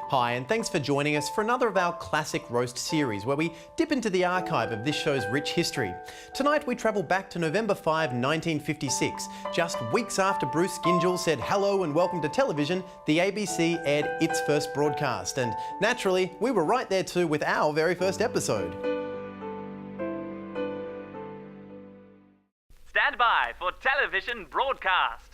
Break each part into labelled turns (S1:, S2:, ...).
S1: Hi, and thanks for joining us for another of our classic roast series where we dip into the archive of this show's rich history. Tonight we travel back to November 5, 1956. Just weeks after Bruce Gyngell said hello and welcome to television, the ABC aired its first broadcast. And naturally, we were right there too with our very first episode.
S2: Stand by for television broadcast.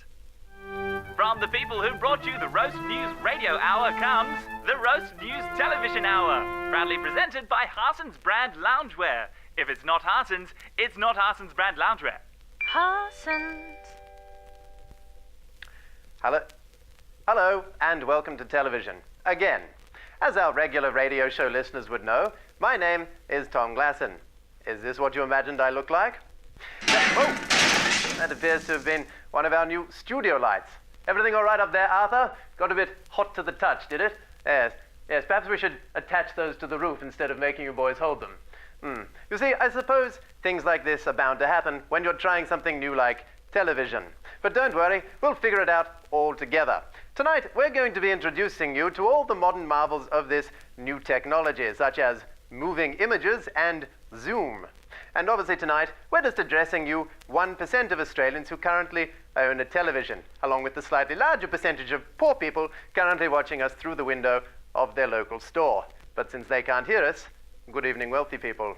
S2: From the people who brought you the Roast News Radio Hour comes the Roast News Television Hour, proudly presented by Harson's Brand Loungewear. If it's not Harson's, it's not Harson's Brand Loungewear.
S3: Harson's.
S4: Hello, and welcome to television. Again, as our regular radio show listeners would know, my name is Tom Glasson. Is this what you imagined I look like? That appears to have been one of our new studio lights. Everything all right up there, Arthur? Got a bit hot to the touch, did it? Yes, perhaps we should attach those to the roof instead of making you boys hold them. You see, I suppose things like this are bound to happen when you're trying something new like television. But don't worry, we'll figure it out all together. Tonight, we're going to be introducing you to all the modern marvels of this new technology, such as moving images and Zoom. And obviously tonight, we're just addressing you 1% of Australians who currently own a television, along with the slightly larger percentage of poor people currently watching us through the window of their local store. But since they can't hear us, good evening, wealthy people.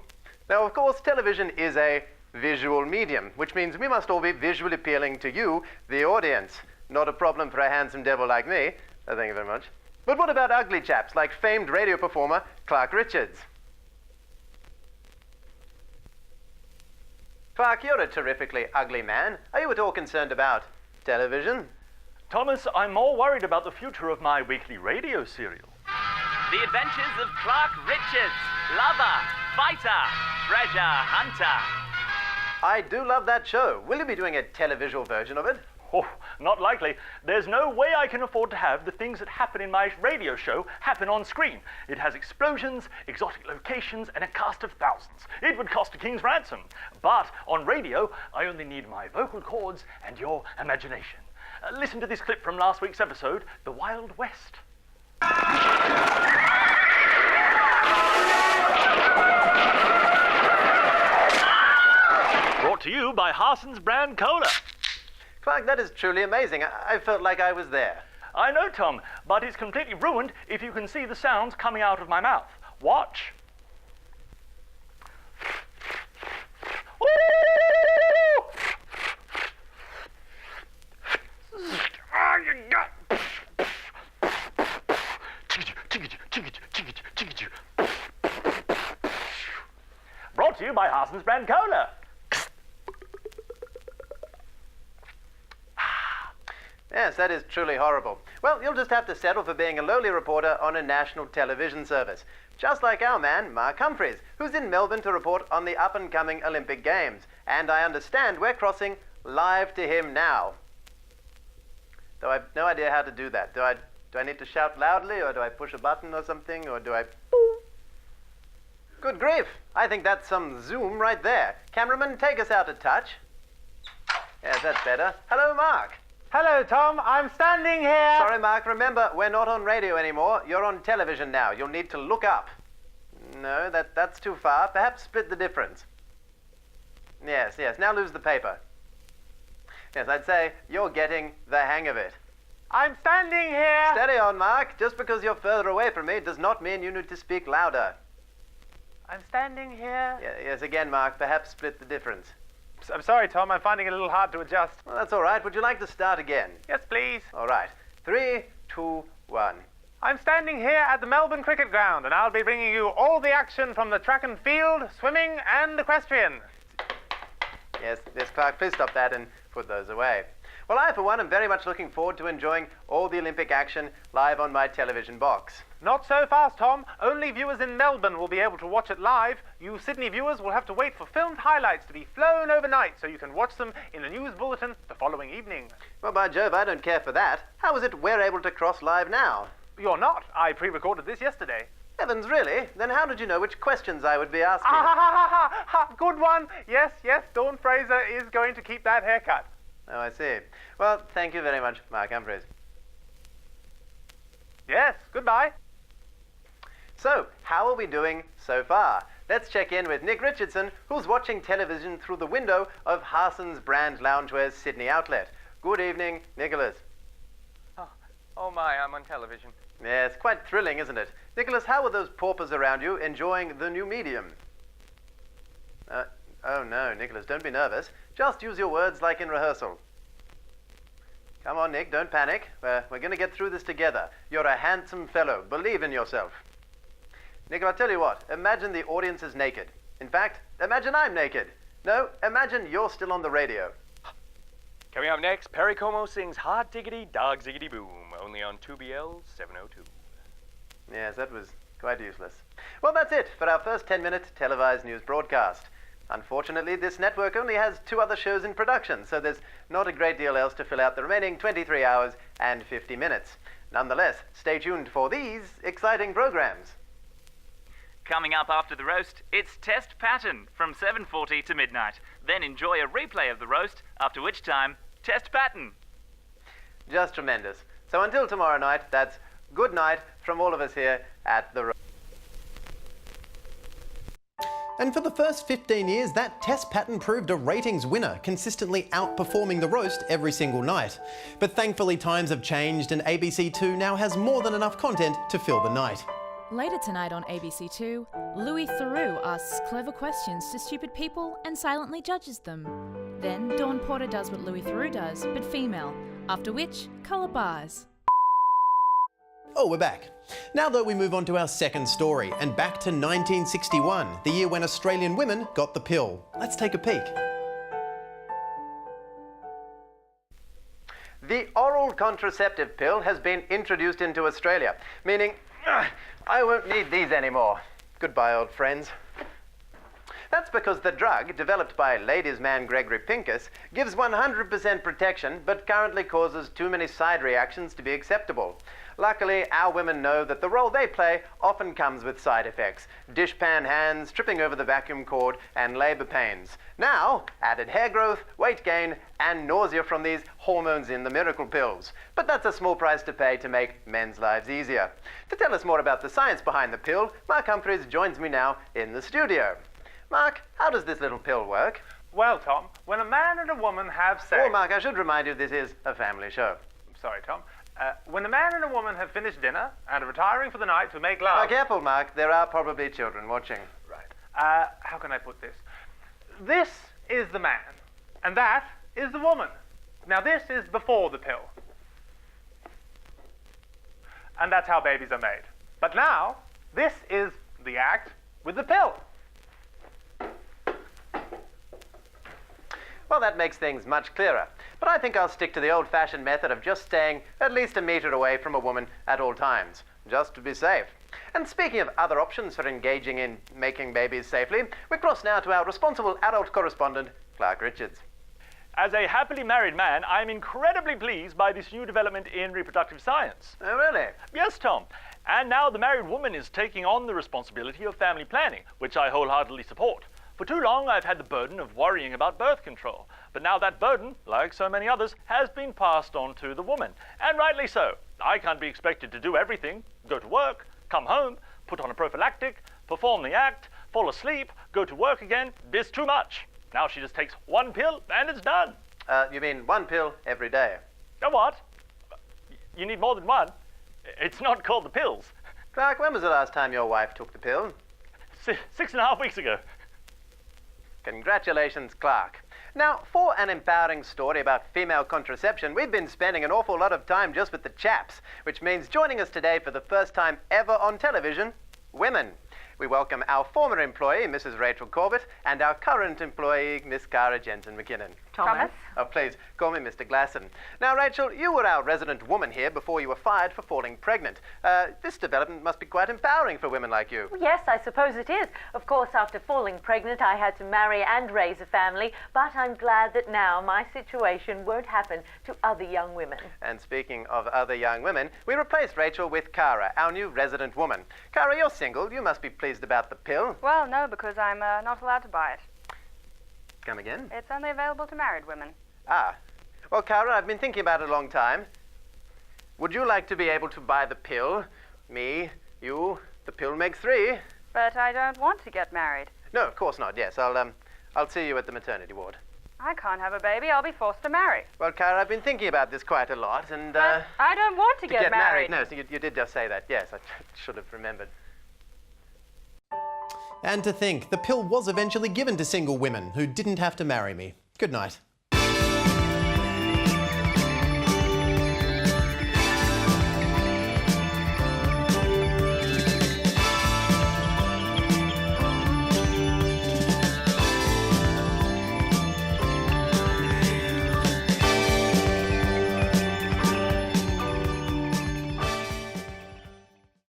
S4: Now, of course, television is a visual medium, which means we must all be visually appealing to you, the audience. Not a problem for a handsome devil like me. Thank you very much. But what about ugly chaps like famed radio performer Clark Richards? Clark, you're a terrifically ugly man. Are you at all concerned about television?
S5: Thomas, I'm more worried about the future of my weekly radio serial.
S2: The Adventures of Clark Richards, lover, fighter, treasure hunter.
S4: I do love that show. Will you be doing a televisual version of it?
S5: Oh, not likely. There's no way I can afford to have the things that happen in my radio show happen on screen. It has explosions, exotic locations, and a cast of thousands. It would cost a king's ransom. But on radio, I only need my vocal cords and your imagination. Listen to this clip from last week's episode, The Wild West. Brought to you by Harson's Brand Cola.
S4: Clark, that is truly amazing. I felt like I was there.
S5: I know, Tom, but it's completely ruined if you can see the sounds coming out of my mouth. Watch. Brought to you by Harson's Brand Cola.
S4: Yes, that is truly horrible. Well, you'll just have to settle for being a lowly reporter on a national television service. Just like our man, Mark Humphreys, who's in Melbourne to report on the up-and-coming Olympic Games. And I understand we're crossing live to him now. Though I've no idea how to do that. Do I need to shout loudly, or do I push a button or something, or do I... Good grief! I think that's some Zoom right there. Cameraman, take us out a touch. Yes, that's better. Hello, Mark.
S6: Hello, Tom. I'm standing here.
S4: Sorry, Mark. Remember, we're not on radio anymore. You're on television now. You'll need to look up. No, that's too far. Perhaps split the difference. Yes. Now lose the paper. Yes, I'd say you're getting the hang of it.
S6: I'm standing here.
S4: Steady on, Mark. Just because you're further away from me does not mean you need to speak louder.
S6: I'm standing here.
S4: Yes, again, Mark. Perhaps split the difference.
S6: I'm sorry, Tom. I'm finding it a little hard to adjust.
S4: Well, that's all right. Would you like to start again?
S6: Yes, please.
S4: All right. 3, 2, 1.
S6: I'm standing here at the Melbourne Cricket Ground, and I'll be bringing you all the action from the track and field, swimming, and equestrian.
S4: Yes, Clark, please stop that and put those away. Well, I, for one, am very much looking forward to enjoying all the Olympic action live on my television box.
S6: Not so fast, Tom. Only viewers in Melbourne will be able to watch it live. You Sydney viewers will have to wait for filmed highlights to be flown overnight so you can watch them in a news bulletin the following evening.
S4: Well, by Jove, I don't care for that. How is it we're able to cross live now?
S6: You're not. I pre-recorded this yesterday.
S4: Heavens, really? Then how did you know which questions I would be asking?
S6: Good one. Yes, Dawn Fraser is going to keep that haircut.
S4: Oh, I see. Well, thank you very much, Mark Humphreys.
S6: Yes, goodbye.
S4: So, how are we doing so far? Let's check in with Nick Richardson, who's watching television through the window of Harson's Brand Loungewear's Sydney outlet. Good evening, Nicholas.
S7: Oh my, I'm on television.
S4: Yes, quite thrilling, isn't it? Nicholas, how are those paupers around you enjoying the new medium? Oh no, Nicholas, don't be nervous. Just use your words like in rehearsal. Come on, Nick, don't panic. We're going to get through this together. You're a handsome fellow. Believe in yourself. Nick, I'll tell you what. Imagine the audience is naked. In fact, imagine I'm naked. No, imagine you're still on the radio.
S7: Coming up next, Perry Como sings Hot Diggity Dog Ziggity Boom, only on 2BL 702.
S4: Yes, that was quite useless. Well, that's it for our first 10-minute televised news broadcast. Unfortunately, this network only has 2 other shows in production, so there's not a great deal else to fill out the remaining 23 hours and 50 minutes. Nonetheless, stay tuned for these exciting programs.
S2: Coming up after the roast, it's Test Pattern from 7:40 to midnight. Then enjoy a replay of the roast, after which time, Test Pattern.
S4: Just tremendous. So until tomorrow night, that's good night from all of us here at the
S1: And for the first 15 years, that test pattern proved a ratings winner, consistently outperforming the roast every single night. But thankfully times have changed and ABC2 now has more than enough content to fill the night.
S8: Later tonight on ABC2, Louis Theroux asks clever questions to stupid people and silently judges them. Then Dawn Porter does what Louis Theroux does, but female, after which, colour bars.
S1: Oh, we're back. Now though, we move on to our second story, and back to 1961, the year when Australian women got the pill. Let's take a peek.
S4: The oral contraceptive pill has been introduced into Australia, meaning I won't need these anymore. Goodbye, old friends. That's because the drug, developed by ladies' man Gregory Pincus, gives 100% protection but currently causes too many side reactions to be acceptable. Luckily, our women know that the role they play often comes with side effects. Dishpan hands, tripping over the vacuum cord, and labour pains. Now, added hair growth, weight gain, and nausea from these hormones in the miracle pills. But that's a small price to pay to make men's lives easier. To tell us more about the science behind the pill, Mark Humphries joins me now in the studio. Mark, how does this little pill work?
S6: Well, Tom, when a man and a woman have sex...
S4: Oh, Mark, I should remind you this is a family show.
S6: Sorry, Tom. When a man and a woman have finished dinner and are retiring for the night to make love...
S4: Careful, Mark. There are probably children watching.
S6: Right. How can I put this? This is the man, and that is the woman. Now, this is before the pill. And that's how babies are made. But now, this is the act with the pill.
S4: Well, that makes things much clearer. But I think I'll stick to the old-fashioned method of just staying at least a metre away from a woman at all times, just to be safe. And speaking of other options for engaging in making babies safely, we cross now to our responsible adult correspondent, Clark Richards.
S5: As a happily married man, I'm incredibly pleased by this new development in reproductive science.
S4: Oh, really?
S5: Yes, Tom. And now the married woman is taking on the responsibility of family planning, which I wholeheartedly support. For too long, I've had the burden of worrying about birth control. But now that burden, like so many others, has been passed on to the woman. And rightly so. I can't be expected to do everything. Go to work, come home, put on a prophylactic, perform the act, fall asleep, go to work again. It's too much. Now she just takes one pill and it's done.
S4: You mean one pill every day?
S5: Oh, what? You need more than one. It's not called the pills.
S4: Clark, when was the last time your wife took the pill?
S5: 6.5 weeks ago.
S4: Congratulations, Clark. Now, for an empowering story about female contraception, we've been spending an awful lot of time just with the chaps, which means joining us today for the first time ever on television, women. We welcome our former employee, Mrs. Rachel Corbett, and our current employee, Miss Cara Jensen-McKinnon.
S3: Thomas.
S4: Oh, please, call me Mr. Glasson. Now, Rachel, you were our resident woman here before you were fired for falling pregnant. This development must be quite empowering for women like you.
S3: Yes, I suppose it is. Of course, after falling pregnant, I had to marry and raise a family, but I'm glad that now my situation won't happen to other young women.
S4: And speaking of other young women, we replaced Rachel with Cara, our new resident woman. Cara, you're single. You must be pleased about the pill.
S9: Well, no, because I'm not allowed to buy it.
S4: Come again?
S9: It's only available to married women.
S4: Ah. Well, Cara, I've been thinking about it a long time. Would you like to be able to buy the pill? Me, you, The pill makes 3.
S9: But I don't want to get married.
S4: No, of course not. Yes, I'll see you at the maternity ward.
S9: I can't have a baby. I'll be forced to marry.
S4: Well, Cara, I've been thinking about this quite a lot, and
S9: But I don't want to
S4: get
S9: married.
S4: No, so you did just say that. Yes, I should have remembered.
S1: And to think, the pill was eventually given to single women who didn't have to marry me. Good night.